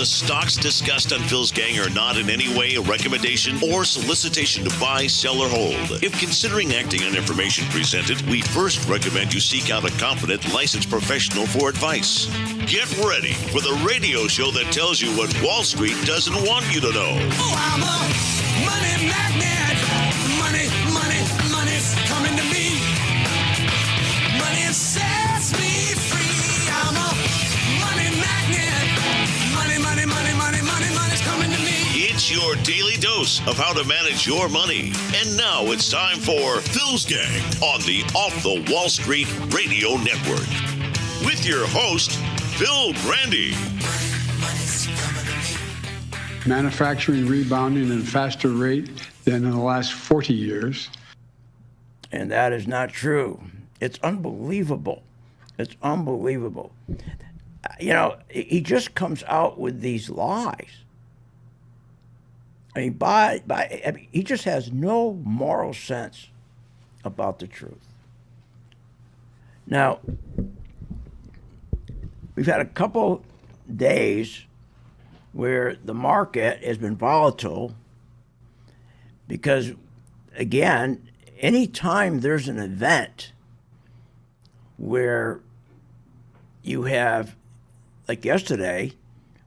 The stocks discussed on Phil's Gang are not in any way a recommendation or solicitation to buy, sell, or hold. If considering acting on information presented, we first recommend you seek out a competent, licensed professional for advice. Get ready for the radio show that tells you what Wall Street doesn't want you to know. Oh, I'm a money magnet. Money's coming to me. Money sets me free. I'm a money magnet. Money's coming to me. It's your daily dose of how to manage your money. And now it's time for Phil's Gang on the Off the Wall Street Radio Network. With your host, Phil Brandy. Manufacturing rebounding at a faster rate than in the last 40 years. And that is not true. It's unbelievable. It's unbelievable. You know, he just comes out with these lies. I mean, he just has no moral sense about the truth. Now, we've had a couple days where the market has been volatile because, again, anytime there's an event where you have, like yesterday,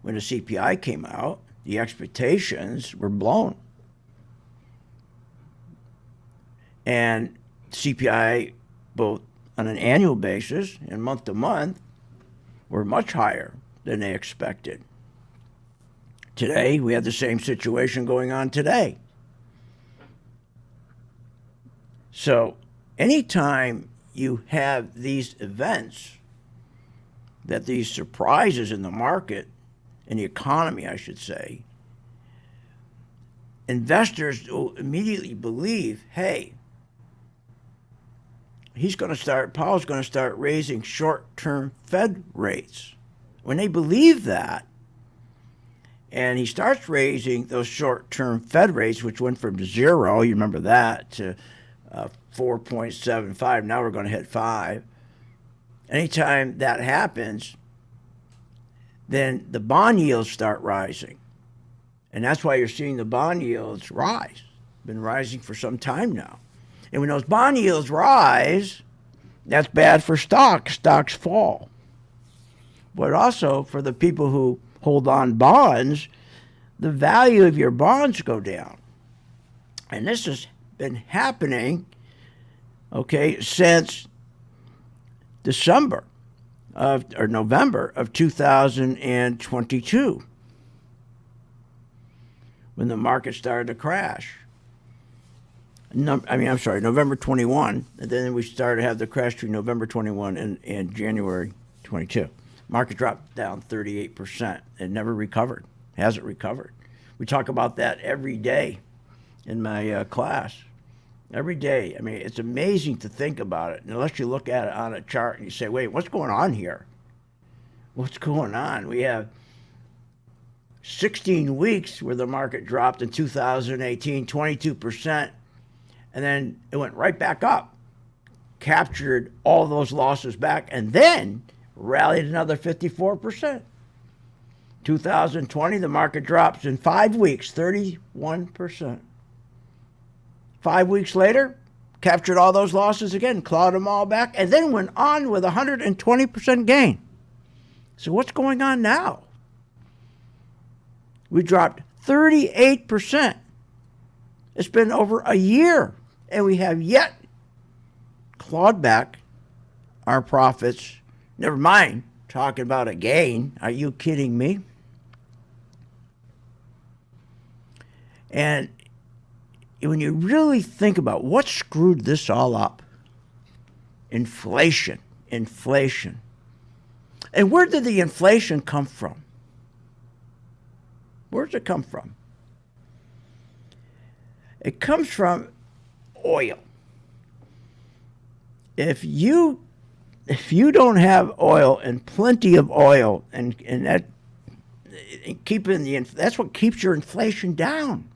when the CPI came out, the expectations were blown. And CPI, both on an annual basis and month to month, were much higher than they expected. Today, we have the same situation going on today. So, anytime you have these events, that these surprises in the market, in the economy, I should say, investors will immediately believe, hey, Powell's going to start raising short-term Fed rates. When they believe that, and he starts raising those short-term Fed rates, which went from 0, you remember that, to 4.75. Now we're going to hit 5. Anytime that happens, then the bond yields start rising. And that's why you're seeing the bond yields rise. Been rising for some time now. And when those bond yields rise, that's bad for stocks. Stocks fall. But also for the people who hold on bonds, the value of your bonds go down. And this has been happening, since November of 2022, when the market started to crash. November 21, and then we started to have the crash between November 21 and January 22. Market dropped down 38%. It never recovered. Hasn't recovered. We talk about that every day in my class. Every day. I mean, it's amazing to think about it. Unless you look at it on a chart and you say, wait, what's going on here? What's going on? We have 16 weeks where the market dropped in 2018, 22%, and then it went right back up, captured all those losses back, and then rallied another 54%. 2020, the market drops in 5 weeks, 31%. 5 weeks later, captured all those losses again, clawed them all back, and then went on with 120% gain. So what's going on now? We dropped 38%. It's been over a year, and we have yet clawed back our profits. Never mind talking about a gain. Are you kidding me? And when you really think about what screwed this all up, inflation. And where did the inflation come from? Where does it come from? It comes from oil. If you don't have oil and plenty of oil, and that that's what keeps your inflation down.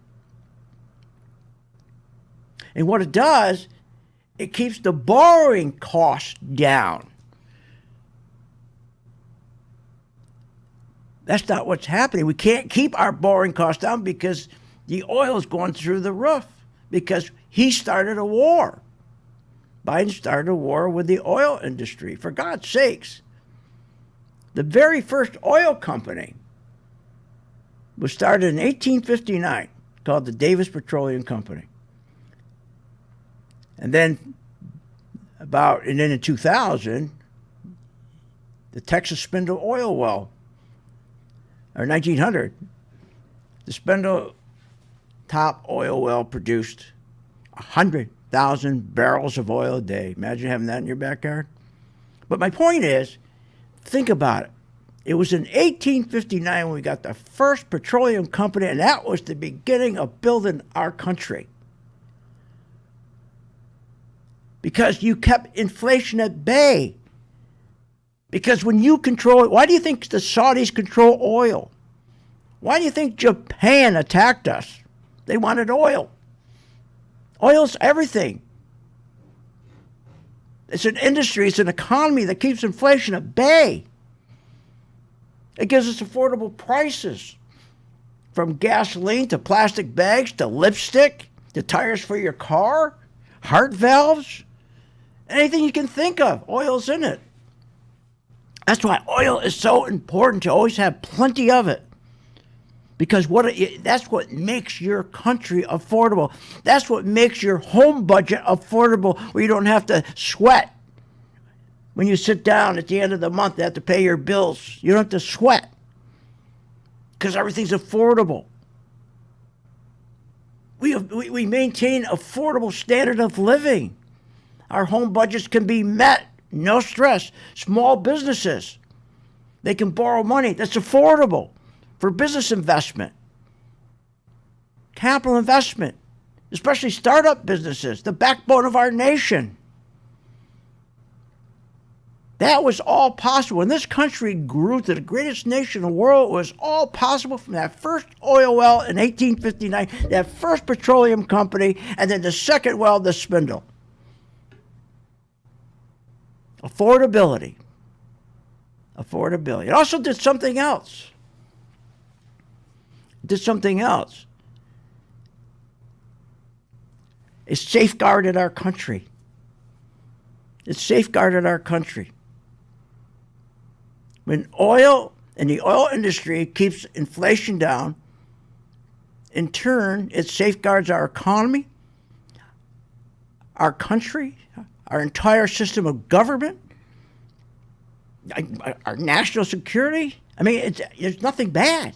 And what it does, it keeps the borrowing cost down. That's not what's happening. We can't keep our borrowing costs down because the oil is going through the roof because he started a war. Biden started a war with the oil industry. For God's sakes, the very first oil company was started in 1859, called the Davis Petroleum Company. And then in 2000, the Texas Spindle Oil Well, or 1900, the Spindle top oil well produced 100,000 barrels of oil a day. Imagine having that in your backyard. But my point is, think about it. It was in 1859 when we got the first petroleum company, and that was the beginning of building our country. Because you kept inflation at bay. Because when you control it, why do you think the Saudis control oil? Why do you think Japan attacked us? They wanted oil. Oil's everything. It's an industry, it's an economy that keeps inflation at bay. It gives us affordable prices, from gasoline to plastic bags to lipstick to tires for your car, heart valves, anything you can think of. Oil's in it. That's why oil is so important to always have plenty of it. Because that's what makes your country affordable. That's what makes your home budget affordable, where you don't have to sweat. When you sit down at the end of the month, you have to pay your bills. You don't have to sweat because everything's affordable. We maintain affordable standard of living. Our home budgets can be met, no stress. Small businesses, they can borrow money that's affordable for business investment, capital investment, especially startup businesses, the backbone of our nation. That was all possible. When this country grew to the greatest nation in the world, it was all possible from that first oil well in 1859, that first petroleum company, and then the second well, the Spindle. Affordability. Affordability. It also did something else. It safeguarded our country. When oil and the oil industry keeps inflation down, in turn, it safeguards our economy, our country, our entire system of government, our national security. I mean, there's nothing bad.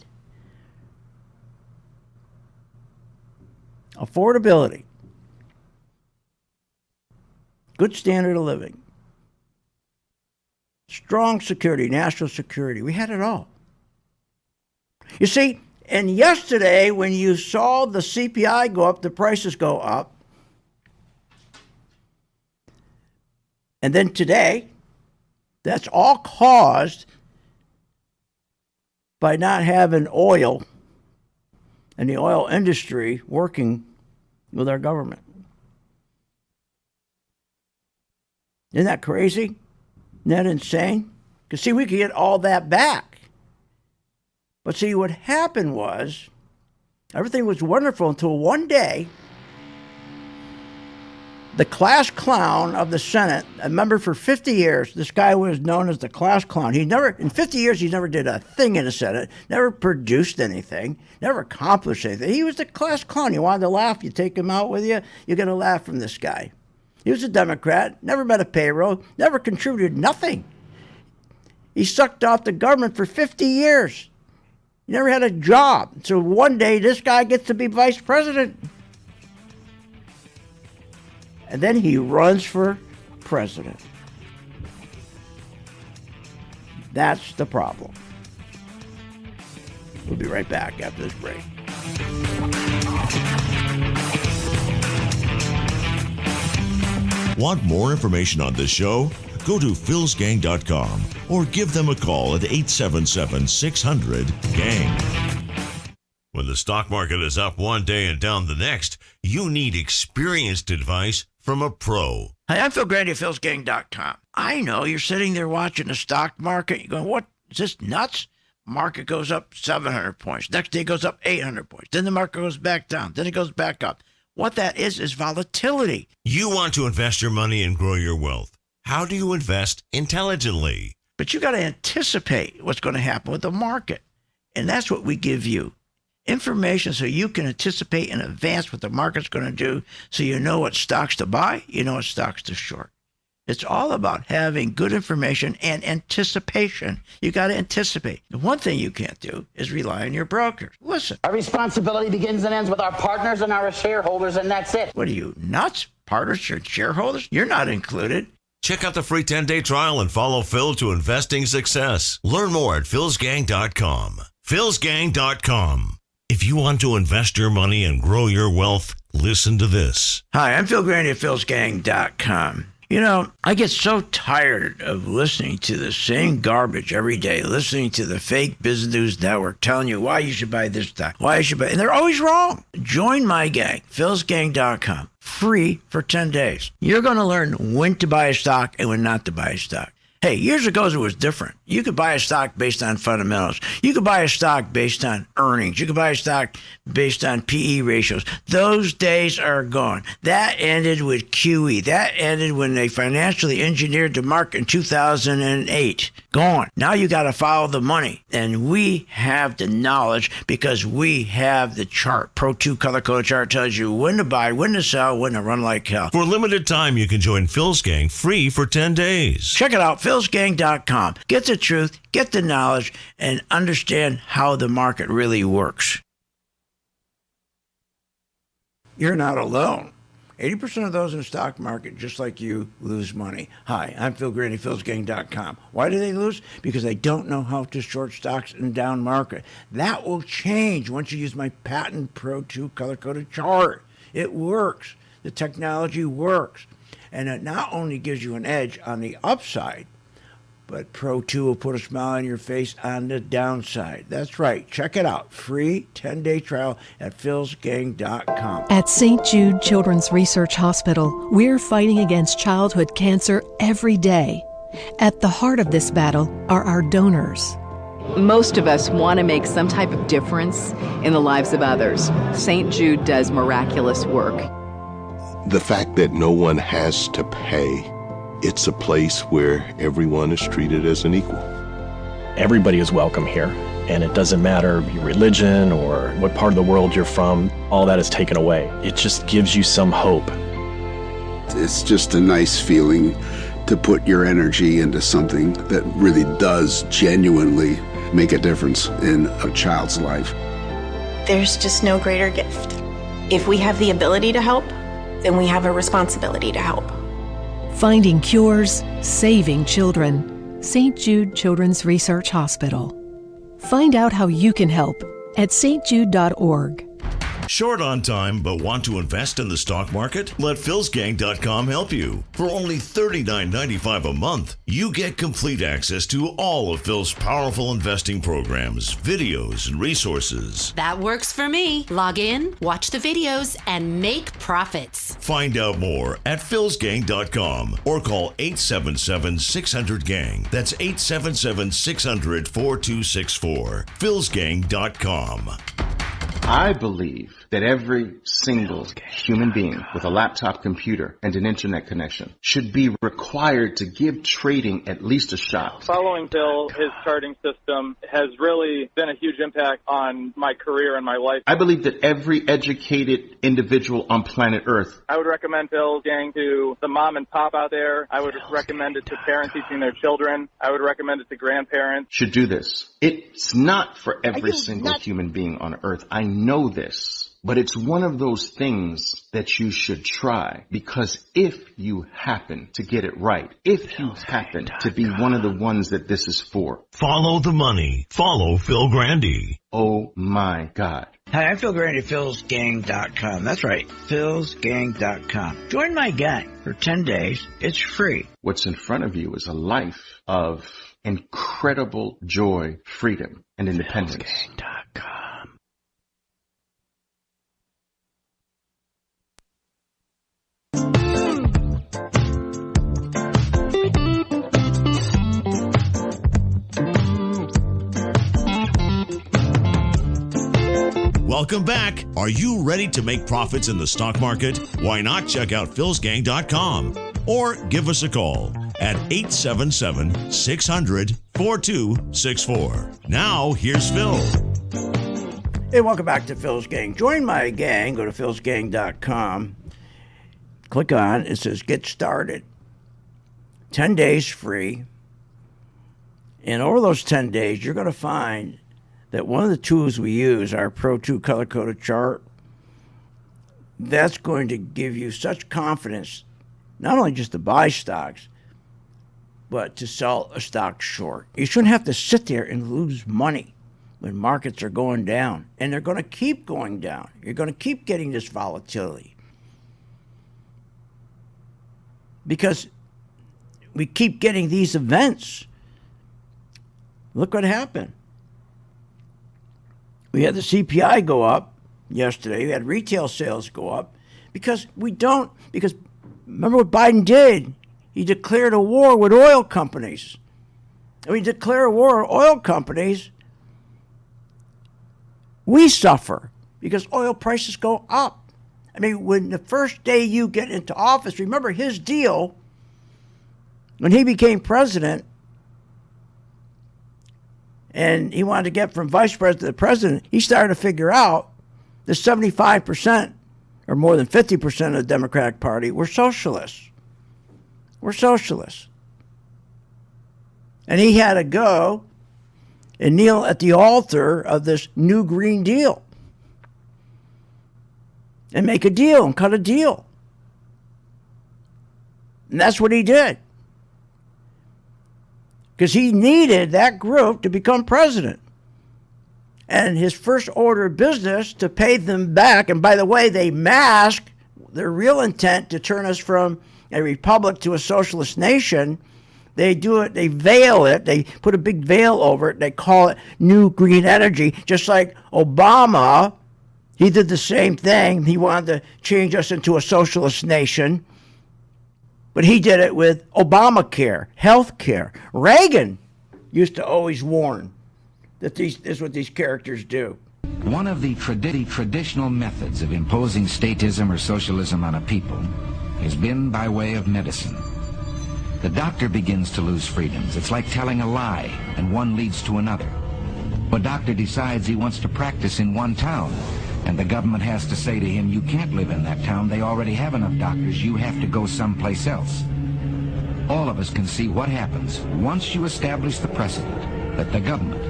Affordability. Good standard of living. Strong security, national security. We had it all. You see, and yesterday when you saw the CPI go up, the prices go up. And then today, that's all caused by not having oil and the oil industry working with our government. Isn't that crazy? Isn't that insane? Because, see, we could get all that back. But, see, what happened was everything was wonderful until one day the class clown of the Senate, a member for 50 years, this guy was known as the class clown. In 50 years, he never did a thing in the Senate, never produced anything, never accomplished anything. He was the class clown. You wanted to laugh, you take him out with you, you're going to laugh from this guy. He was a Democrat, never met a payroll, never contributed nothing. He sucked off the government for 50 years. He never had a job. So one day, this guy gets to be vice president. And then he runs for president. That's the problem. We'll be right back after this break. Want more information on this show? Go to philsgang.com or give them a call at 877-600-GANG. When the stock market is up one day and down the next, you need experienced advice from a pro. Hi, I'm Phil Grandy of philsgang.com. I know you're sitting there watching the stock market. You're going, what? Is this nuts? Market goes up 700 points. Next day goes up 800 points. Then the market goes back down. Then it goes back up. What that is volatility. You want to invest your money and grow your wealth. How do you invest intelligently? But you got to anticipate what's going to happen with the market. And that's what we give you. Information so you can anticipate in advance what the market's going to do, so you know what stocks to buy, you know what stocks to short. It's all about having good information and anticipation. You got to anticipate. The one thing you can't do is rely on your brokers. Listen. Our responsibility begins and ends with our partners and our shareholders, and that's it. What are you, nuts? Partners and shareholders? You're not included. Check out the free 10-day trial and follow Phil to investing success. Learn more at philsgang.com. philsgang.com. If you want to invest your money and grow your wealth, listen to this. Hi, I'm Phil Grandy at philsgang.com. You know, I get so tired of listening to the same garbage every day, listening to the fake business news network telling you why you should buy this stock, why you should buy, and they're always wrong. Join my gang, philsgang.com, free for 10 days. You're going to learn when to buy a stock and when not to buy a stock. Hey, years ago it was different. You could buy a stock based on fundamentals. You could buy a stock based on earnings. You could buy a stock based on PE ratios. Those days are gone. That ended with QE. That ended when they financially engineered the market in 2008. Gone. Now you got to follow the money. And we have the knowledge because we have the chart. Pro 2 color-coded chart tells you when to buy, when to sell, when to run like hell. For a limited time, you can join Phil's Gang free for 10 days. Check it out, philsgang.com. Get the truth, get the knowledge, and understand how the market really works. You're not alone. 80% of those in the stock market, just like you, lose money. Hi, I'm Phil Grandy, philsgang.com. Why do they lose? Because they don't know how to short stocks in down market. That will change once you use my patent Pro 2 color-coded chart. It works. The technology works. And it not only gives you an edge on the upside, but Pro 2 will put a smile on your face on the downside. That's right. Check it out. Free 10-day trial at philsgang.com. At St. Jude Children's Research Hospital, we're fighting against childhood cancer every day. At the heart of this battle are our donors. Most of us want to make some type of difference in the lives of others. St. Jude does miraculous work. The fact that no one has to pay, it's a place where everyone is treated as an equal. Everybody is welcome here, and it doesn't matter your religion or what part of the world you're from. All that is taken away. It just gives you some hope. It's just a nice feeling to put your energy into something that really does genuinely make a difference in a child's life. There's just no greater gift. If we have the ability to help, then we have a responsibility to help. Finding cures, saving children. St. Jude Children's Research Hospital. Find out how you can help at stjude.org. Short on time but want to invest in the stock market? Let philsgang.com help you. For only $39.95 a month, you get complete access to all of Phil's powerful investing programs, videos, and resources. That works for me. Log in, watch the videos, and make profits. Find out more at philsgang.com or call 877-600-GANG. That's 877-600-4264. philsgang.com. I believe that every single human being with a laptop computer and an internet connection should be required to give trading at least a shot. Following Bill, his charting system has really been a huge impact on my career and my life. I believe that every educated individual on planet Earth. I would recommend Bill's gang to the mom and pop out there. I would recommend it to parents teaching their children. I would recommend it to grandparents. Should do this. It's not for every single human being on Earth. I know this. But it's one of those things that you should try, because if you happen to get it right, if you happen to be one of the ones that this is for. Follow the money. Follow Phil Grandy. Oh my God. Hi, I'm Phil Grandy, philsgang.com. That's right, philsgang.com. Join my gang for 10 days. It's free. What's in front of you is a life of incredible joy, freedom, and independence. philsgang.com. Welcome back. Are you ready to make profits in the stock market? Why not check out philsgang.com or give us a call at 877-600-4264. Now, here's Phil. Hey, welcome back to Phil's Gang. Join my gang. Go to philsgang.com. Click on, it says Get Started. 10 days free. And over those 10 days, you're going to find that one of the tools we use, our Pro 2 color-coded chart, that's going to give you such confidence, not only just to buy stocks, but to sell a stock short. You shouldn't have to sit there and lose money when markets are going down. And they're going to keep going down. You're going to keep getting this volatility. Because we keep getting these events. Look what happened. We had the CPI go up yesterday. We had retail sales go up because remember what Biden did? He declared a war with oil companies. And we declare a war with oil companies, we suffer because oil prices go up. I mean, when the first day you get into office, remember his deal, when he became president, and he wanted to get from vice president to president, he started to figure out that 75% or more than 50% of the Democratic Party were socialists. We're socialists. And he had to go and kneel at the altar of this new Green Deal and make a deal and cut a deal. And that's what he did. Because he needed that group to become president. And his first order of business to pay them back, and by the way, they mask their real intent to turn us from a republic to a socialist nation. They do it, they veil it, they put a big veil over it, they call it New Green Energy, just like Obama. He did the same thing. He wanted to change us into a socialist nation. But he did it with Obamacare, health care. Reagan used to always warn that this is what these characters do. One of the traditional methods of imposing statism or socialism on a people has been by way of medicine. The doctor begins to lose freedoms. It's like telling a lie, and one leads to another. A doctor decides he wants to practice in one town, and the government has to say to him, you can't live in that town. They already have enough doctors. You have to go someplace else. All of us can see what happens once you establish the precedent that the government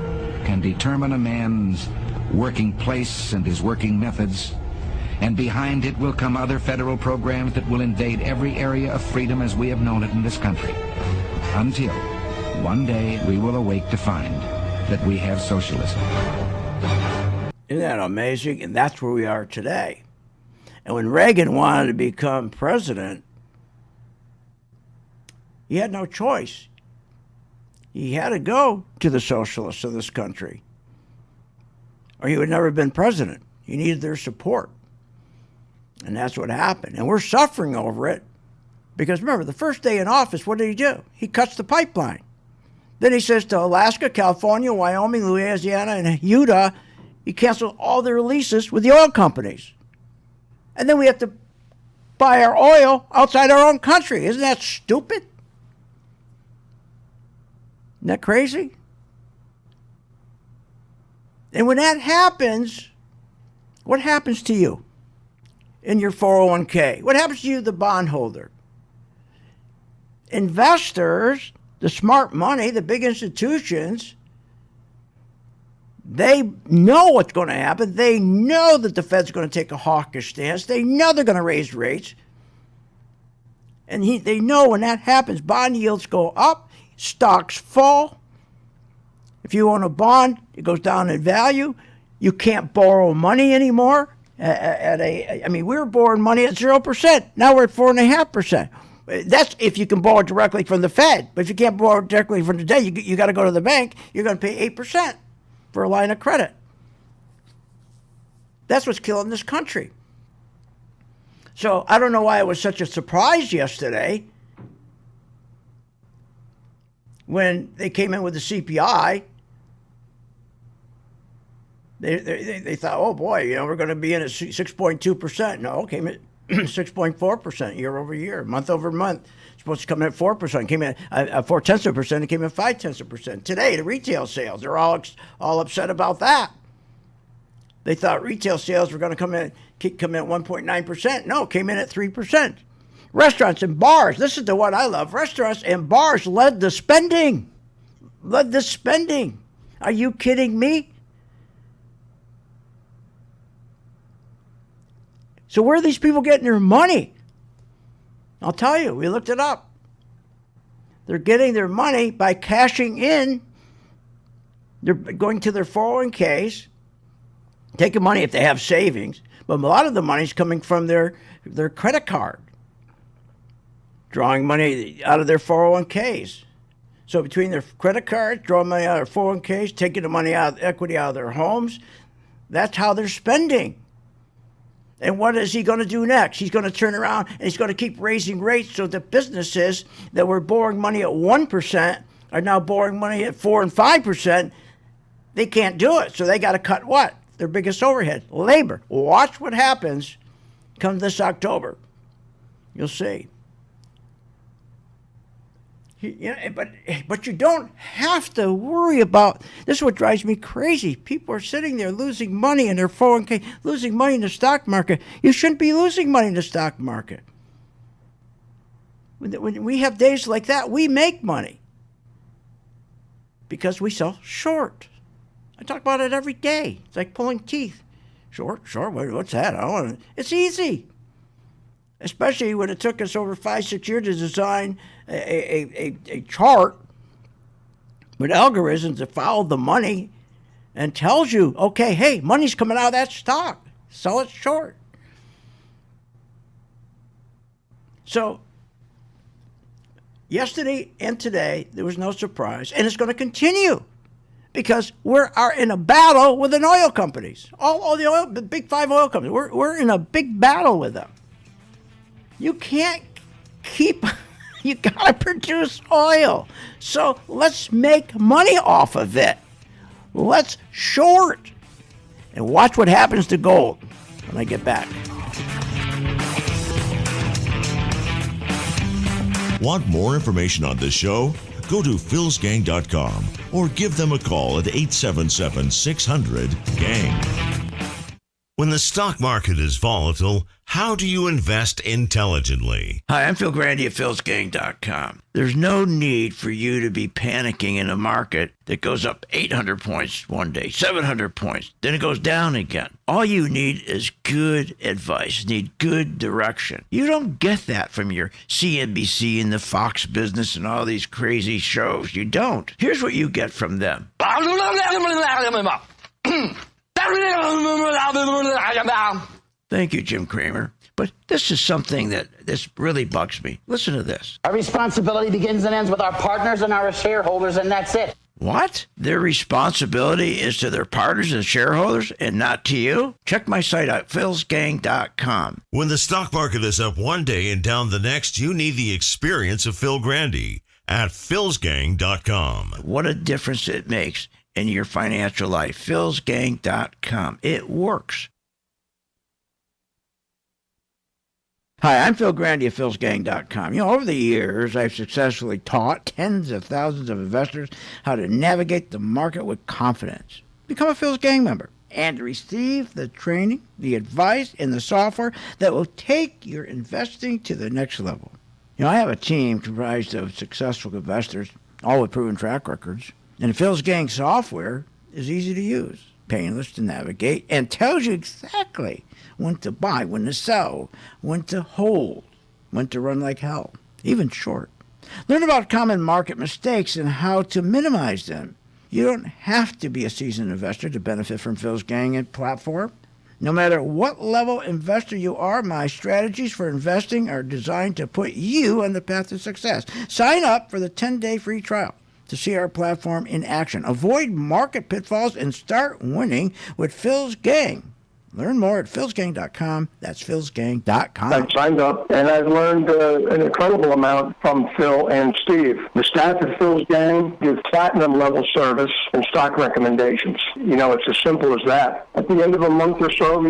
can determine a man's working place and his working methods, and behind it will come other federal programs that will invade every area of freedom as we have known it in this country, until one day we will awake to find that we have socialism. Isn't that amazing? And that's where we are today. And when Reagan wanted to become president, he had no choice. He had to go to the socialists of this country, or he would never have been president. He needed their support. And that's what happened. And we're suffering over it because, remember, the first day in office, what did he do? He cuts the pipeline. Then he says to Alaska, California, Wyoming, Louisiana, and Utah, he canceled all their leases with the oil companies. And then we have to buy our oil outside our own country. Isn't that stupid? Isn't that crazy? And when that happens, what happens to you in your 401k? What happens to you, the bondholder? Investors, the smart money, the big institutions, they know what's going to happen. They know that the Fed's going to take a hawkish stance. They know they're going to raise rates. And they know when that happens, bond yields go up, stocks fall. If you own a bond, it goes down in value. You can't borrow money anymore. We were borrowing money at 0%. Now we're at 4.5%. That's if you can borrow directly from the Fed. But if you can't borrow directly from the Fed, you got to go to the bank. You're going to pay 8% for a line of credit. That's what's killing this country. So I don't know why it was such a surprise yesterday when they came in with the CPI. They thought, oh boy, we're going to be in at 6.2%. No, came at 6.4% year over year, month over month. Supposed to come in at 4%, came in at 0.4%, it came in 0.5%. Today, the retail sales, they're all upset about that. They thought retail sales were going to come in at 1.9%. No, it came in at 3%. Restaurants and bars, this is the one I love. Restaurants and bars led the spending. Are you kidding me? So where are these people getting their money? I'll tell you, we looked it up. They're getting their money by cashing in. They're going to their 401ks, taking money if they have savings, but a lot of the money's coming from their credit card, drawing money out of their 401ks. So between their credit cards, drawing money out of their 401ks, taking the money out, equity out of their homes, that's how they're spending. And what is he going to do next? He's going to turn around and he's going to keep raising rates so the businesses that were borrowing money at 1% are now borrowing money at 4 and 5%. They can't do it. So they got to cut what? Their biggest overhead, labor. Watch what happens come this October. You'll see. But you don't have to worry about, this is what drives me crazy. People are sitting there losing money in their 401k, losing money in the stock market. You shouldn't be losing money in the stock market. When we have days like that, we make money because we sell short. I talk about it every day. It's like pulling teeth. Short, what's that? It's easy. Especially when it took us over 5-6 years to design a chart with algorithms that follow the money and tells you, okay, hey, money's coming out of that stock. Sell it short. So yesterday and today, there was no surprise, and it's going to continue because we are in a battle with the oil companies. All the big 5 oil companies. We're in a big battle with them. You can't keep, you got to produce oil. So let's make money off of it. Let's short. And watch what happens to gold when I get back. Want more information on this show? Go to philsgang.com or give them a call at 877-600-GANG. When the stock market is volatile, how do you invest intelligently? Hi, I'm Phil Grandy at philsgang.com. There's no need for you to be panicking in a market that goes up 800 points one day, 700 points, then it goes down again. All you need is good advice, need good direction. You don't get that from your CNBC and the Fox Business and all these crazy shows. You don't. Here's what you get from them. Thank you, Jim Cramer. But this is something that this really bugs me. Listen to this. Our responsibility begins and ends with our partners and our shareholders, and that's it. What? Their responsibility is to their partners and shareholders and not to you? Check my site out, philsgang.com. When the stock market is up one day and down the next, you need the experience of Phil Grandy at philsgang.com. What a difference it makes in your financial life. philsgang.com. It works. Hi, I'm Phil Grandy of philsgang.com. Over the years, I've successfully taught tens of thousands of investors how to navigate the market with confidence. Become a Phil's Gang member and receive the training, the advice, and the software that will take your investing to the next level. I have a team comprised of successful investors, all with proven track records. And Phil's Gang software is easy to use, painless to navigate, and tells you exactly when to buy, when to sell, when to hold, when to run like hell, even short. Learn about common market mistakes and how to minimize them. You don't have to be a seasoned investor to benefit from Phil's Gang and platform. No matter what level investor you are, my strategies for investing are designed to put you on the path to success. Sign up for the 10-day free trial to see our platform in action. Avoid market pitfalls and start winning with Phil's Gang. Learn more at philsgang.com. That's philsgang.com. I've signed up, and I've learned an incredible amount from Phil and Steve. The staff at Phil's Gang give platinum-level service and stock recommendations. You know, it's as simple as that. At the end of a month or so,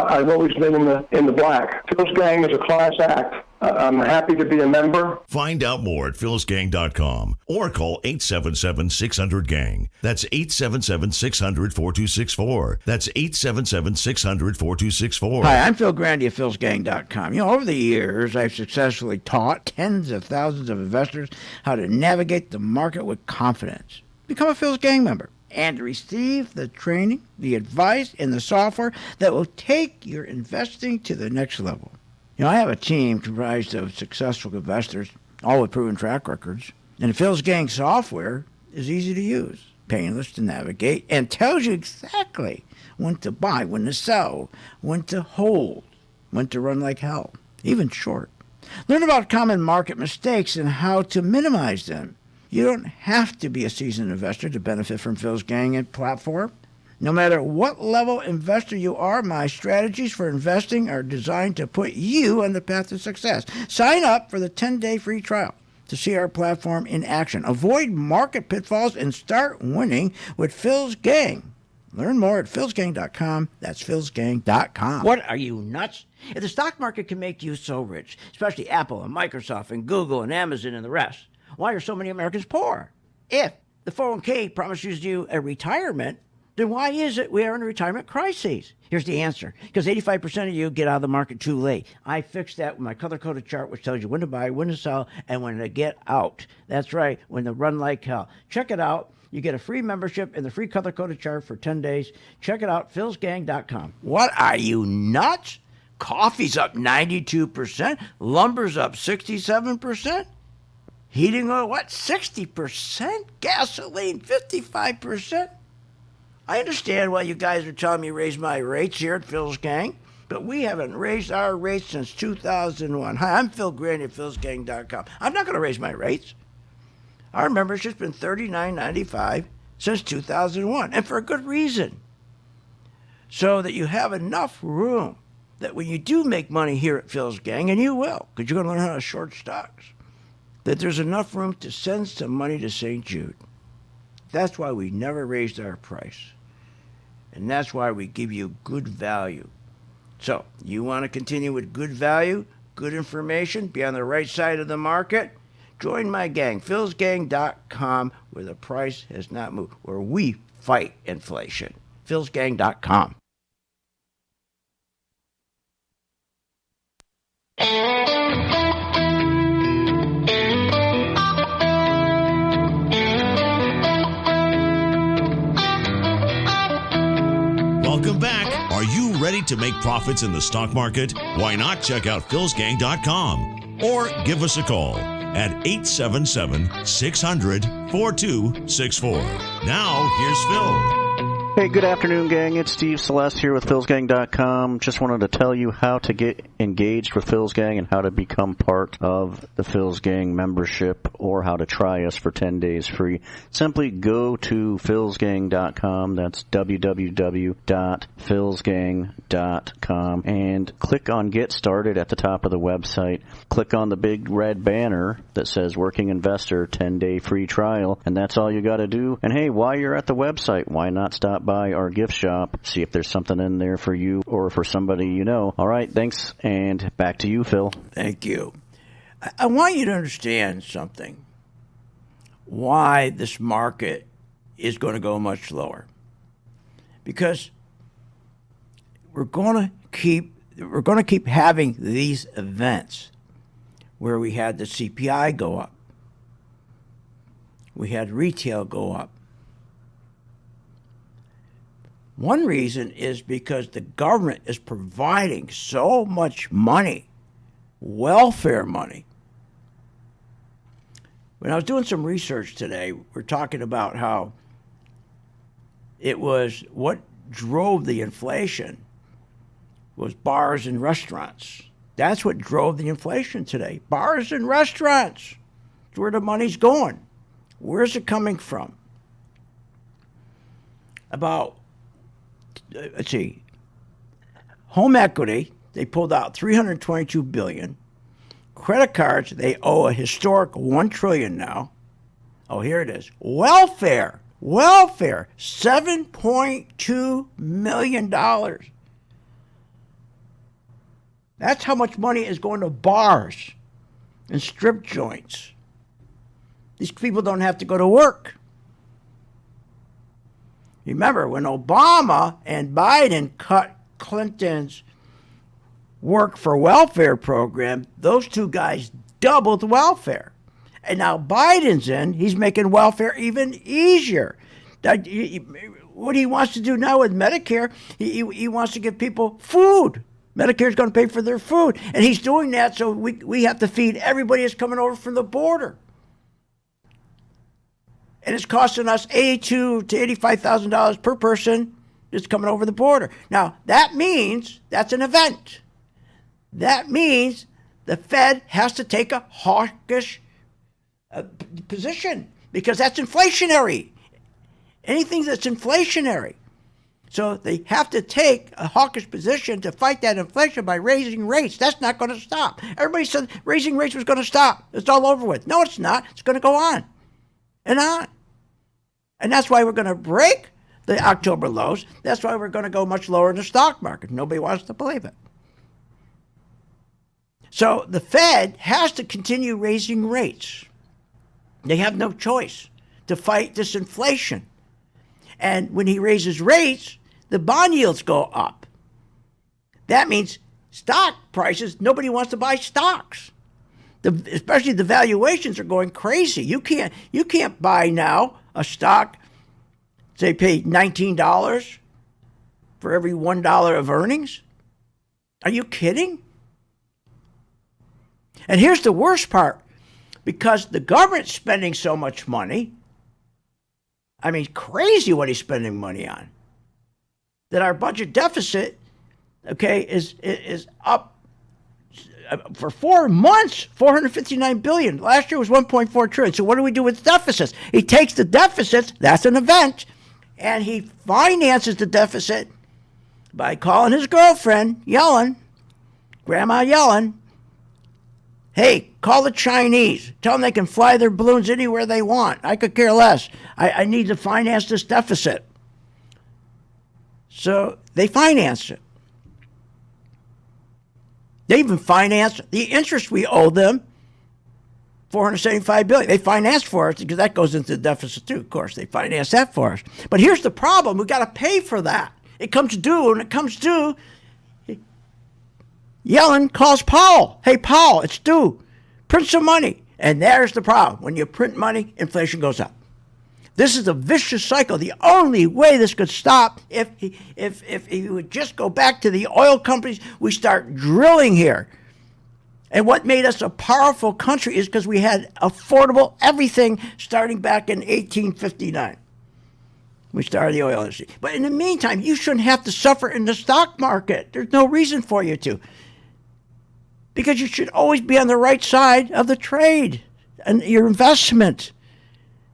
I've always been in the black. Phil's Gang is a class act. I'm happy to be a member. Find out more at philsgang.com or call 877-600-GANG. That's 877-600-4264. That's 877-600-4264. Hi, I'm Phil Grandy of philsgang.com. You know, over the years, I've successfully taught tens of thousands of investors how to navigate the market with confidence. Become a Phil's Gang member and receive the training, the advice, and the software that will take your investing to the next level. You know, I have a team comprised of successful investors, all with proven track records. And the Phil's Gang software is easy to use, painless to navigate, and tells you exactly when to buy, when to sell, when to hold, when to run like hell, even short. Learn about common market mistakes and how to minimize them. You don't have to be a seasoned investor to benefit from Phil's Gang and platform. No matter what level investor you are, my strategies for investing are designed to put you on the path to success. Sign up for the 10-day free trial to see our platform in action. Avoid market pitfalls and start winning with Phil's Gang. Learn more at philsgang.com. That's philsgang.com. What, are you nuts? If the stock market can make you so rich, especially Apple and Microsoft and Google and Amazon and the rest, why are so many Americans poor? If the 401k promises you a retirement, then why is it we are in a retirement crisis? Here's the answer. Because 85% of you get out of the market too late. I fixed that with my color-coded chart, which tells you when to buy, when to sell, and when to get out. That's right, when to run like hell. Check it out. You get a free membership and the free color-coded chart for 10 days. Check it out, philsgang.com. What, are you nuts? Coffee's up 92%. Lumber's up 67%. Heating oil, what, 60%? Gasoline, 55%. I understand why you guys are telling me to raise my rates here at Phil's Gang, but we haven't raised our rates since 2001. Hi, I'm Phil Grandy at philsgang.com. I'm not going to raise my rates. Our membership's been $39.95 since 2001, and for a good reason. So that you have enough room that when you do make money here at Phil's Gang, and you will, because you're going to learn how to short stocks, that there's enough room to send some money to St. Jude. That's why we never raised our price. And that's why we give you good value. So, you want to continue with good value, good information, be on the right side of the market? Join my gang, philsgang.com, where the price has not moved, where we fight inflation. philsgang.com. Welcome back. Are you ready to make profits in the stock market? Why not check out philsgang.com or give us a call at 877-600-4264. Now, here's Phil. Hey, good afternoon, gang. It's Steve Celeste here with philsgang.com. Just wanted to tell you how to get engaged with Phil's Gang and how to become part of the Phil's Gang membership or how to try us for 10 days free. Simply go to philsgang.com. That's www.philsgang.com and click on Get Started at the top of the website. Click on the big red banner that says Working Investor 10-day free trial, and that's all you got to do. And hey, while you're at the website, why not stop by our gift shop, see if there's something in there for you or for somebody you know. All right, thanks, and back to you, Phil. Thank you. I want you to understand something. Why this market is going to go much lower. Because we're going to keep having these events where we had the CPI go up. We had retail go up. One reason is because the government is providing so much money, welfare money. When I was doing some research today, we're talking about how it was what drove the inflation was bars and restaurants. That's what drove the inflation today. Bars and restaurants. It's where the money's going. Where's it coming from? About, let's see, Home equity, they pulled out $322 billion. Credit cards, they owe a historic $1 trillion now. Oh, here it is. Welfare, $7.2 million. That's how much money is going to bars and strip joints. These people don't have to go to work. Remember, when Obama and Biden cut Clinton's work for welfare program, those two guys doubled welfare. And now Biden's in, he's making welfare even easier. What he wants to do now with Medicare, he wants to give people food. Medicare's going to pay for their food. And he's doing that so we have to feed everybody that's coming over from the border. And it's costing us $82,000 to $85,000 per person that's coming over the border. Now, that means that's an event. That means the Fed has to take a hawkish position because that's inflationary. Anything that's inflationary. So they have to take a hawkish position to fight that inflation by raising rates. That's not going to stop. Everybody said raising rates was going to stop. It's all over with. No, it's not. It's going to go on and on. And that's why we're going to break the October lows. That's why we're going to go much lower in the stock market. Nobody wants to believe it. So the Fed has to continue raising rates. They have no choice to fight this inflation. And when he raises rates, the bond yields go up. That means stock prices, nobody wants to buy stocks. Especially the valuations are going crazy. You can't buy now a stock, say pay $19 for every $1 of earnings. Are you kidding? And here's the worst part. Because the government's spending so much money, I mean, crazy what he's spending money on, that our budget deficit, okay, is up for 4 months, $459 billion. Last year was $1.4 trillion. So what do we do with deficits? He takes the deficits, that's an event, and he finances the deficit by calling his girlfriend, Yellen, Grandma Yellen, hey, call the Chinese. Tell them they can fly their balloons anywhere they want. I could care less. I need to finance this deficit. So they finance it. They even finance the interest we owe them, $475 billion. They finance for us because that goes into the deficit too, of course. They finance that for us. But here's the problem. We've got to pay for that. It comes due, and it comes due. Yellen calls Powell. Hey, Powell, it's due. Print some money. And there's the problem. When you print money, inflation goes up. This is a vicious cycle. The only way this could stop if he would just go back to the oil companies, we start drilling here. And what made us a powerful country is because we had affordable everything starting back in 1859. We started the oil industry. But in the meantime, you shouldn't have to suffer in the stock market. There's no reason for you to. Because you should always be on the right side of the trade and your investment.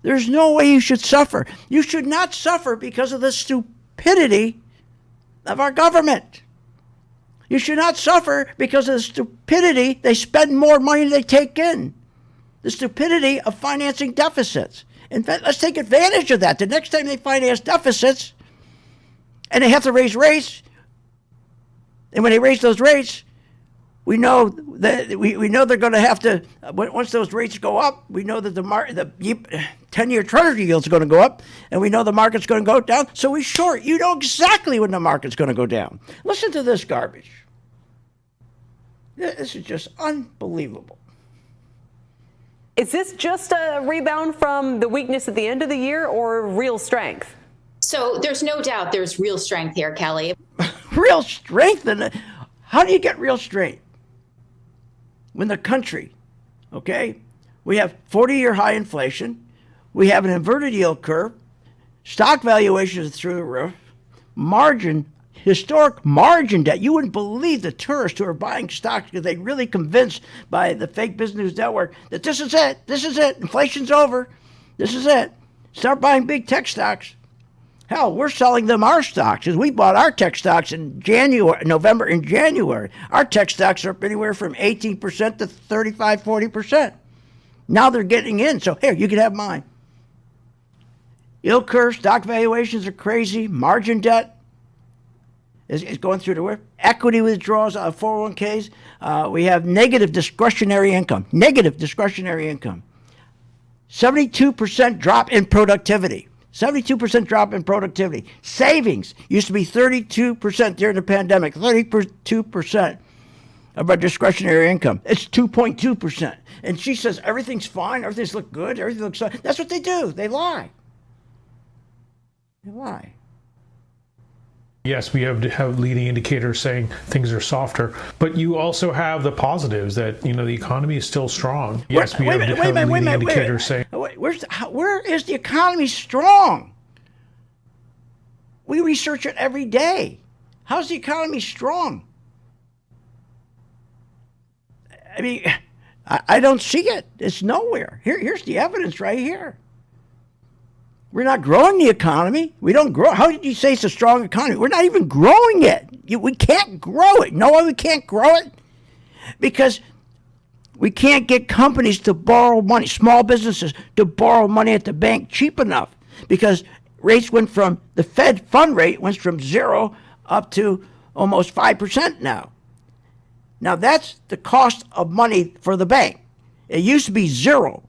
There's no way you should suffer. You should not suffer because of the stupidity of our government. You should not suffer because of the stupidity they spend more money than they take in. The stupidity of financing deficits. In fact, let's take advantage of that. The next time they finance deficits and they have to raise rates, and when they raise those rates, we know that we know they're going to have to. Once those rates go up, we know that the 10-year Treasury yield is going to go up, and we know the market's going to go down. So we short. You know exactly when the market's going to go down. Listen to this garbage. This is just unbelievable. Is this just a rebound from the weakness at the end of the year, or real strength? So there's no doubt there's real strength here, Kelly. Real strength? How do you get real strength? When the country, okay, we have 40-year high inflation, we have an inverted yield curve, stock valuations through the roof, historic margin debt. You wouldn't believe the tourists who are buying stocks because they're really convinced by the fake business network that this is it, inflation's over, this is it. Start buying big tech stocks. Hell, we're selling them our stocks because we bought our tech stocks in November and January. Our tech stocks are up anywhere from 18% to 35, 40%. Now they're getting in. So here, you can have mine. Yield curve, stock valuations are crazy. Margin debt is going through the roof. Equity withdrawals out of 401ks. We have negative discretionary income. 72% drop in productivity. 72% drop in productivity. Savings used to be 32% during the pandemic. 32% of our discretionary income. It's 2.2%. And she says everything's fine, everything's look good, everything looks fine. That's what they do. They lie. They lie. Yes, we have leading indicators saying things are softer, but you also have the positives that, the economy is still strong. Yes, we have leading indicators saying. Where is the economy strong? We research it every day. How's the economy strong? I mean, I don't see it. It's nowhere. Here's the evidence right here. We're not growing the economy. We don't grow. How did you say it's a strong economy? We're not even growing it. We can't grow it. You know why we can't grow it? Because we can't get companies to borrow money, small businesses to borrow money at the bank cheap enough. Because rates went from, the Fed fund rate went from 0 up to almost 5% now. Now that's the cost of money for the bank. It used to be 0.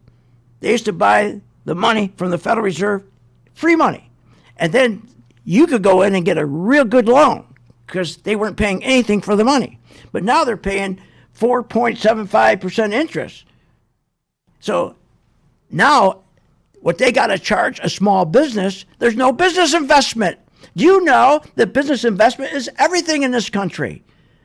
They used to buy the money from the Federal Reserve, free money. And then you could go in and get a real good loan because they weren't paying anything for the money. But now they're paying 4.75% interest. So now what they got to charge a small business, there's no business investment. Do you know that business investment is everything in this country?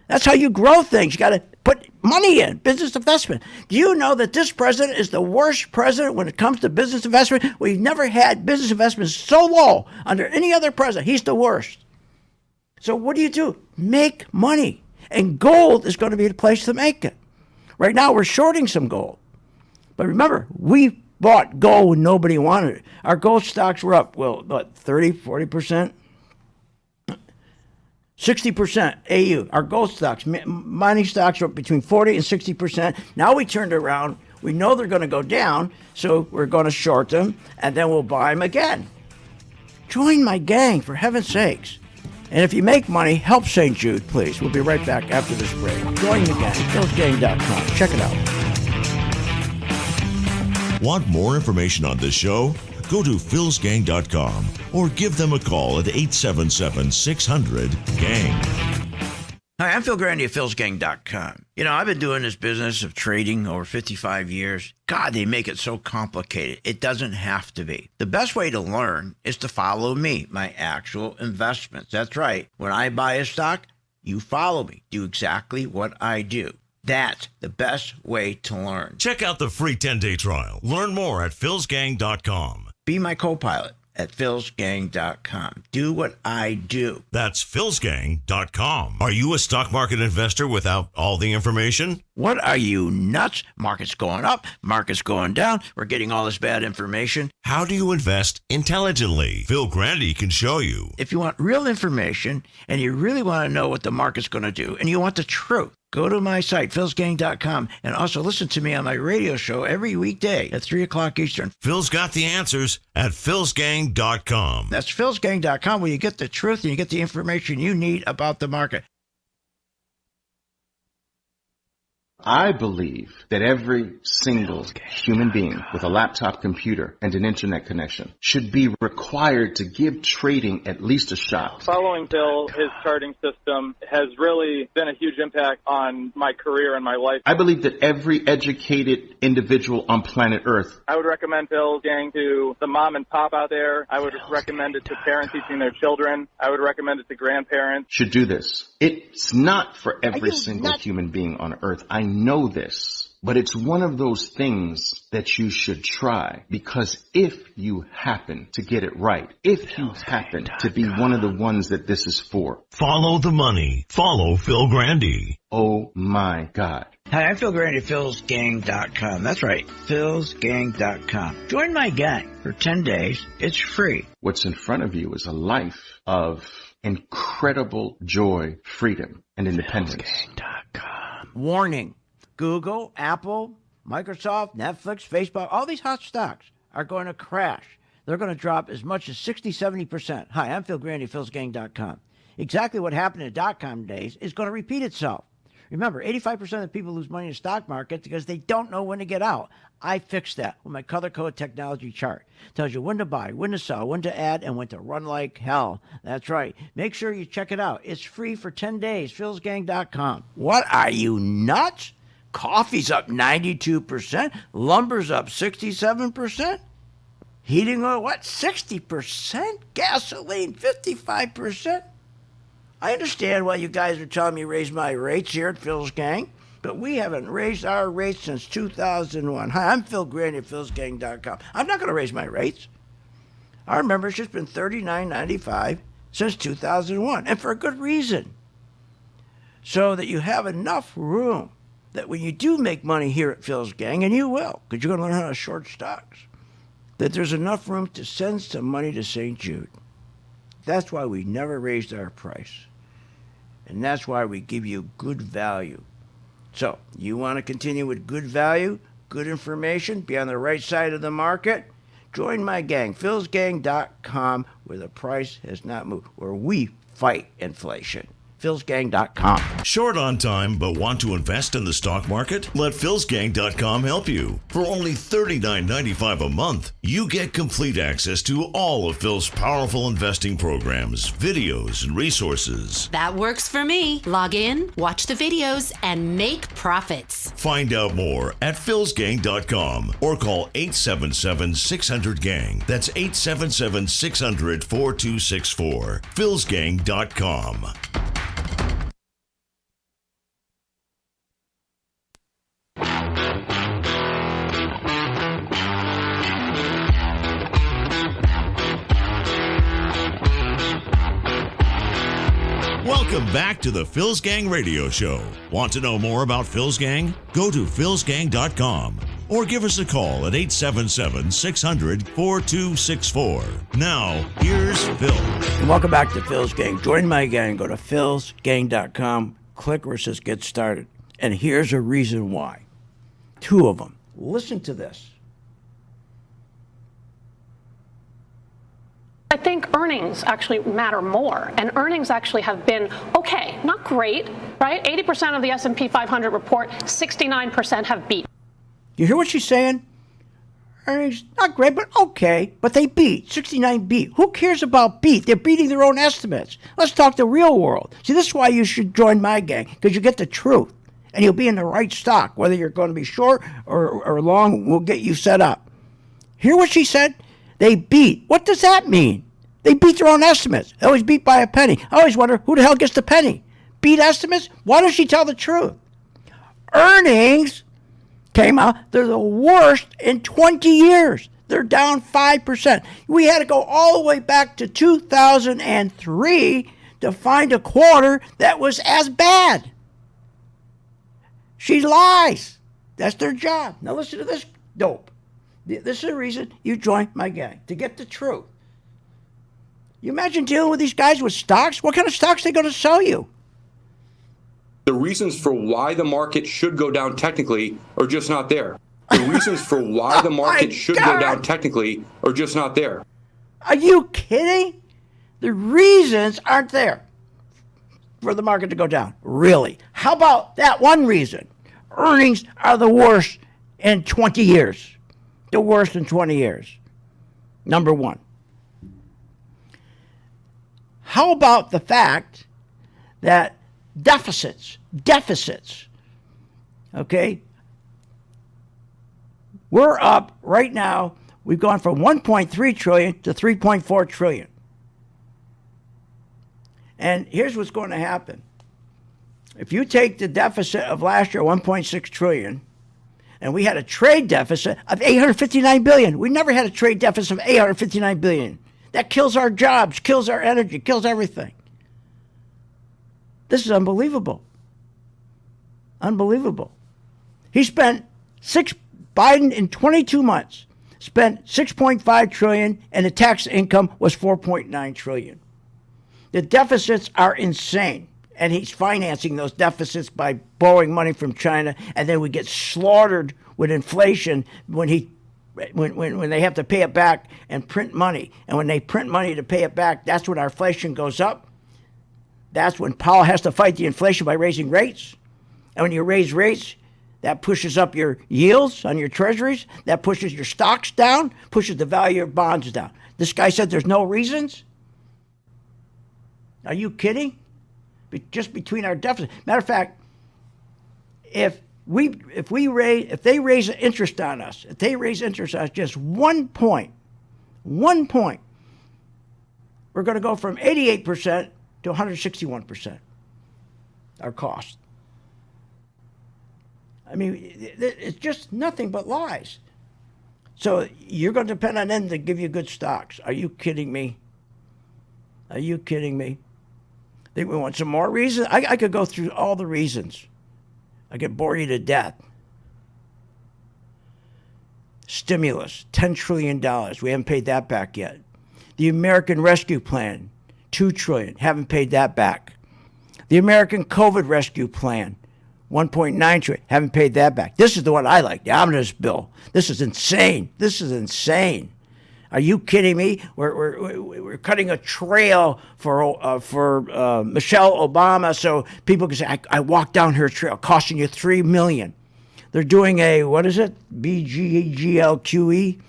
That's how you grow things. You got to put money in, business investment. Do you know that this president is the worst president when it comes to business investment? We've never had business investment so low under any other president. He's the worst. So what do? Make money. And gold is going to be the place to make it. Right now we're shorting some gold. But remember, we bought gold when nobody wanted it. Our gold stocks were up, 30, 40%? 60% AU, our gold stocks, mining stocks are up between 40 and 60%. Now we turned around. We know they're going to go down, so we're going to short them, and then we'll buy them again. Join my gang, for heaven's sakes. And if you make money, help St. Jude, please. We'll be right back after this break. Join the gang, philsgang.com. Check it out. Want more information on this show? Go to philsgang.com or give them a call at 877-600-GANG. Hi, I'm Phil Grandy of philsgang.com. I've been doing this business of trading over 55 years. God, they make it so complicated. It doesn't have to be. The best way to learn is to follow me, my actual investments. That's right. When I buy a stock, you follow me. Do exactly what I do. That's the best way to learn. Check out the free 10-day trial. Learn more at philsgang.com. Be my co-pilot at philsgang.com. Do what I do. That's philsgang.com. Are you a stock market investor without all the information? What are you, nuts? Market's going up, market's going down. We're getting all this bad information. How do you invest intelligently? Phil Grandy can show you. If you want real information and you really want to know what the market's going to do and you want the truth, go to my site, philsgang.com, and also listen to me on my radio show every weekday at 3 o'clock Eastern. Phil's got the answers at philsgang.com. That's philsgang.com, where you get the truth and you get the information you need about the market. I believe that every single human being with a laptop computer and an internet connection should be required to give trading at least a shot. Following Bill, his charting system has really been a huge impact on my career and my life. I believe that every educated individual on planet Earth. I would recommend Phil's gang to the mom and pop out there. I would recommend it to parents teaching their children. I would recommend it to grandparents. Should do this. It's not for every single human being on Earth. I know this, but it's one of those things that you should try, because if you happen to get it right, if you happen to be one of the ones that this is for. Follow the money. Follow Phil Grandy. Oh my God. Hi, I'm Phil Grandy at philsgang.com. That's right, philsgang.com. Join my gang for 10 days. It's free. What's in front of you is a life of incredible joy, freedom, and independence. Philsgang.com. Warning. Google, Apple, Microsoft, Netflix, Facebook, all these hot stocks are going to crash. They're going to drop as much as 60, 70%. Hi, I'm Phil Grandy, philsgang.com. Exactly what happened in the dot-com days is going to repeat itself. Remember, 85% of people lose money in the stock market because they don't know when to get out. I fixed that with my color code technology chart. It tells you when to buy, when to sell, when to add, and when to run like hell. That's right. Make sure you check it out. It's free for 10 days. philsgang.com. What, are you nuts? Coffee's up 92%. Lumber's up 67%. Heating oil, what, 60%? Gasoline, 55%? I understand why you guys are telling me to raise my rates here at Phil's Gang, but we haven't raised our rates since 2001. Hi, I'm Phil Grandy at philsgang.com. I'm not going to raise my rates. Our membership's been $39.95 since 2001, and for a good reason. So that you have enough room that when you do make money here at Phil's Gang, and you will, because you're going to learn how to short stocks, that there's enough room to send some money to St. Jude. That's why we never raised our price. And that's why we give you good value. So, you want to continue with good value, good information, be on the right side of the market? Join my gang, philsgang.com, where the price has not moved, where we fight inflation. philsgang.com. Short on time but want to invest in the stock market? Let philsgang.com help you. For only $39.95 a month, you get complete access to all of Phil's powerful investing programs, videos, and resources. That works for me. Log in, watch the videos, and make profits. Find out more at philsgang.com or call 877-600-GANG. That's 877-600-4264. philsgang.com. Welcome back to the Phil's Gang Radio Show. Want to know more about Phil's Gang? Go to philsgang.com or give us a call at 877-600-4264. Now, here's Phil. And welcome back to Phil's Gang. Join my gang. Go to philsgang.com. Click where it says Get Started. And here's a reason why. Two of them. Listen to this. I think earnings actually matter more, and earnings actually have been okay, not great, right? 80% of the S&P 500 report, 69% have beat. You hear what she's saying? Earnings, not great, but okay. But they beat. 69 beat. Who cares about beat? They're beating their own estimates. Let's talk the real world. See, this is why you should join my gang, because you get the truth. And you'll be in the right stock. Whether you're going to be short or long, we'll get you set up. Hear what she said? They beat. What does that mean? They beat their own estimates. They always beat by a penny. I always wonder, who the hell gets the penny? Beat estimates? Why does she tell the truth? Earnings came out. They're the worst in 20 years. They're down 5%. We had to go all the way back to 2003 to find a quarter that was as bad. She lies. That's their job. Now listen to this dope. This is the reason you join my gang, to get the truth. You imagine dealing with these guys with stocks? What kind of stocks are they going to sell you? The reasons for why the market should go down technically are just not there. The reasons for why the market should go down technically are just not there. Are you kidding? The reasons aren't there for the market to go down. Really? How about that one reason? Earnings are the worst in 20 years. The worst in 20 years. Number one. How about the fact that deficits, okay? We're up right now. We've gone from 1.3 trillion to 3.4 trillion. And here's what's going to happen. If you take the deficit of last year, 1.6 trillion, and we had a trade deficit of 859 billion. We never had a trade deficit of 859 billion. That kills our jobs, kills our energy, kills everything. This is unbelievable. Unbelievable. Biden in 22 months spent $6.5 trillion, and the tax income was $4.9 trillion. The deficits are insane, and he's financing those deficits by borrowing money from China, and then we get slaughtered with inflation when they have to pay it back and print money. And when they print money to pay it back, that's when our inflation goes up. That's when Powell has to fight the inflation by raising rates. And when you raise rates, that pushes up your yields on your treasuries. That pushes your stocks down, pushes the value of bonds down. This guy said there's no reasons. Are you kidding? Just between our deficits. Matter of fact, if they raise interest on us, just 1 point, we're going to go from 88% to 161%. Our cost. I mean, it's just nothing but lies. So you're going to depend on them to give you good stocks. Are you kidding me? Are you kidding me? Think we want some more reasons? I could go through all the reasons. I could bore you to death. Stimulus, $10 trillion. We haven't paid that back yet. The American Rescue Plan, $2 trillion. Haven't paid that back. The American COVID Rescue Plan, $1.9 trillion. Haven't paid that back. This is the one I like, the omnibus bill. This is insane. This is insane. Are you kidding me? We're cutting a trail for Michelle Obama so people can say, I walked down her trail, costing you $3 million. They're doing a, what is it? BGLQE?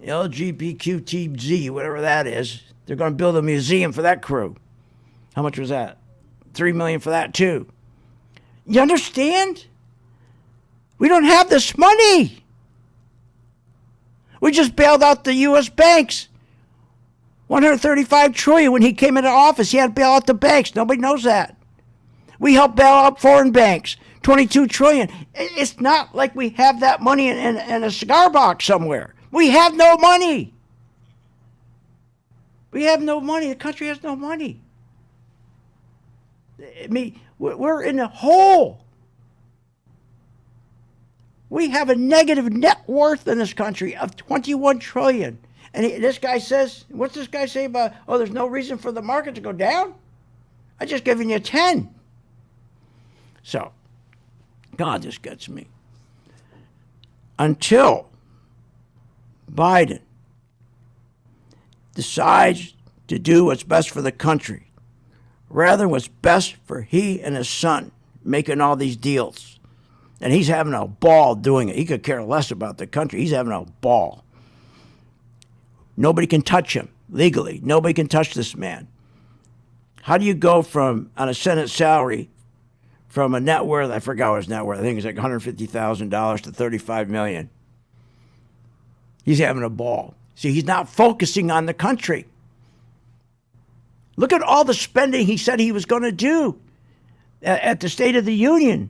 LGBTQZ, whatever that is. They're going to build a museum for that crew. How much was that? $3 million for that too. You understand? We don't have this money. We just bailed out the U.S. banks. $135 trillion when he came into office. He had to bail out the banks. Nobody knows that. We helped bail out foreign banks. $22 trillion. It's not like we have that money in a cigar box somewhere. We have no money. We have no money. The country has no money. I mean, we're in a hole. We have a negative net worth in this country of $21 trillion. And this guy says, what's this guy say about, there's no reason for the market to go down? I just given you 10. So, God, this gets me. Until Biden decides to do what's best for the country, rather than what's best for he and his son, making all these deals. And he's having a ball doing it. He could care less about the country. He's having a ball. Nobody can touch him legally. Nobody can touch this man. How do you go from, on a Senate salary, from a net worth, I forgot what his net worth, I think it's like $150,000 to $35 million. He's having a ball. See, he's not focusing on the country. Look at all the spending he said he was going to do at the State of the Union.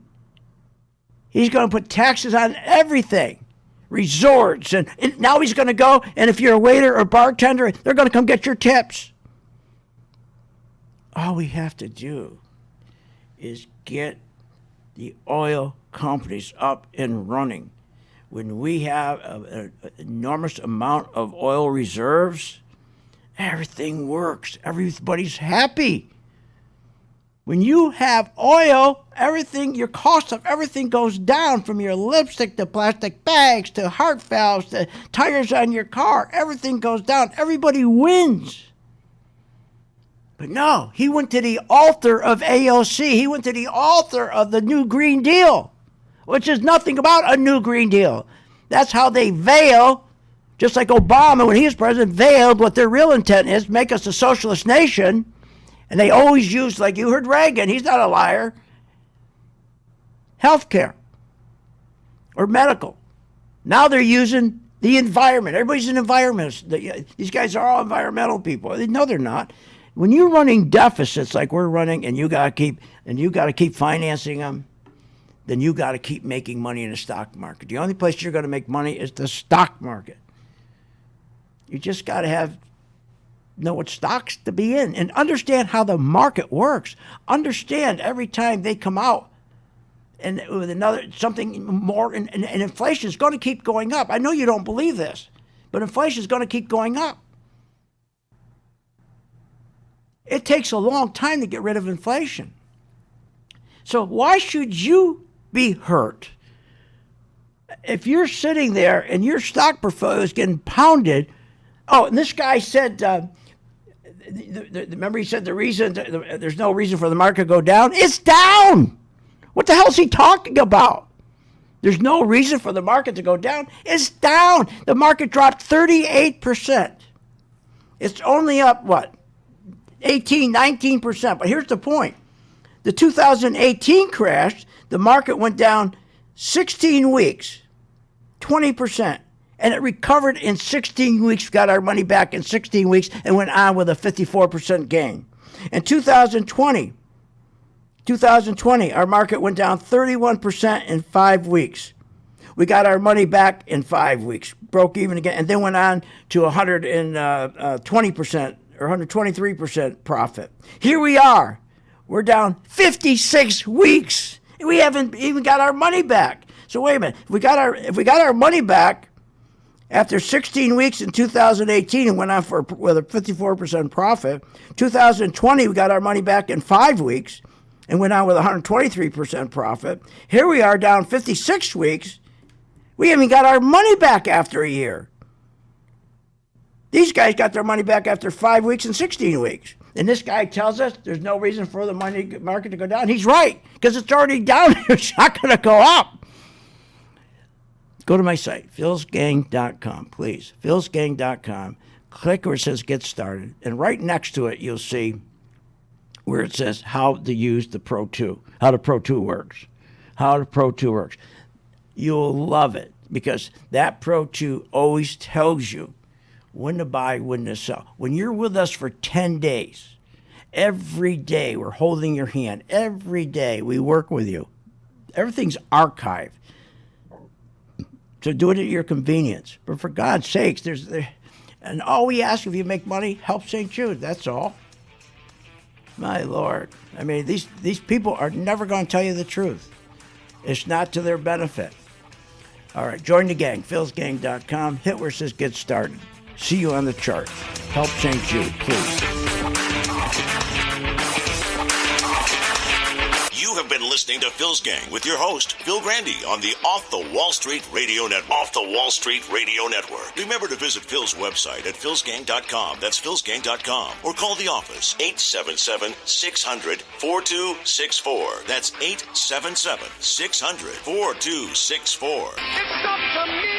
He's going to put taxes on everything, resorts, and now he's going to go, and if you're a waiter or bartender, they're going to come get your tips. All we have to do is get the oil companies up and running. When we have an enormous amount of oil reserves, everything works. Everybody's happy. When you have oil, your cost of everything goes down, from your lipstick to plastic bags to heart valves to tires on your car. Everything goes down. Everybody wins. But no, he went to the altar of AOC. He went to the altar of the New Green Deal, which is nothing about a New Green Deal. That's how they veil, just like Obama, when he was president, veiled what their real intent is, make us a socialist nation. And they always use, like you heard Reagan, he's not a liar, healthcare or medical. Now they're using the environment. Everybody's an environmentalist. These guys are all environmental people. No, they're not. When you're running deficits like we're running, and you got to keep financing them, then you got to keep making money in the stock market. The only place you're going to make money is the stock market. You just got to know what stocks to be in and understand how the market works. Understand every time they come out and with another something more, and inflation is going to keep going up. I know you don't believe this, but inflation is going to keep going up. It takes a long time to get rid of inflation. So why should you be hurt? If you're sitting there and your stock portfolio is getting pounded, and this guy said, remember he said there's no reason for the market to go down? It's down! What the hell is he talking about? There's no reason for the market to go down. It's down. The market dropped 38%. It's only up, 19%. But here's the point. The 2018 crash, the market went down 16 weeks, 20%. And it recovered in 16 weeks, got our money back in 16 weeks, and went on with a 54% gain. In 2020, our market went down 31% in 5 weeks. We got our money back in 5 weeks, broke even again, and then went on to 120% or 123% profit. Here we are. We're down 56 weeks. We haven't even got our money back. So wait a minute. If we got our money back after 16 weeks in 2018 and went on with a 54% profit, 2020 we got our money back in 5 weeks and went on with 123% profit. Here we are down 56 weeks. We haven't got our money back after a year. These guys got their money back after 5 weeks and 16 weeks. And this guy tells us there's no reason for the money market to go down. He's right, because it's already down. It's not going to go up. Go to my site, philsgang.com, please. philsgang.com. Click where it says Get Started. And right next to it, you'll see where it says how to use the Pro 2, how the Pro 2 works. How the Pro 2 works. You'll love it, because that Pro 2 always tells you when to buy, when to sell. When you're with us for 10 days, every day we're holding your hand. Every day we work with you. Everything's archived. So do it at your convenience. But for God's sakes, and all we ask if you make money, help St. Jude. That's all. My Lord. I mean, these people are never going to tell you the truth. It's not to their benefit. All right, join the gang, philsgang.com. Hit where it says Get Started. See you on the chart. Help St. Jude, please. You have been listening to Phil's Gang with your host, Phil Grandy, on the Off the Wall Street Radio Network. Off the Wall Street Radio Network. Remember to visit Phil's website at philsgang.com. That's philsgang.com. Or call the office, 877-600-4264. That's 877-600-4264. It's up to me.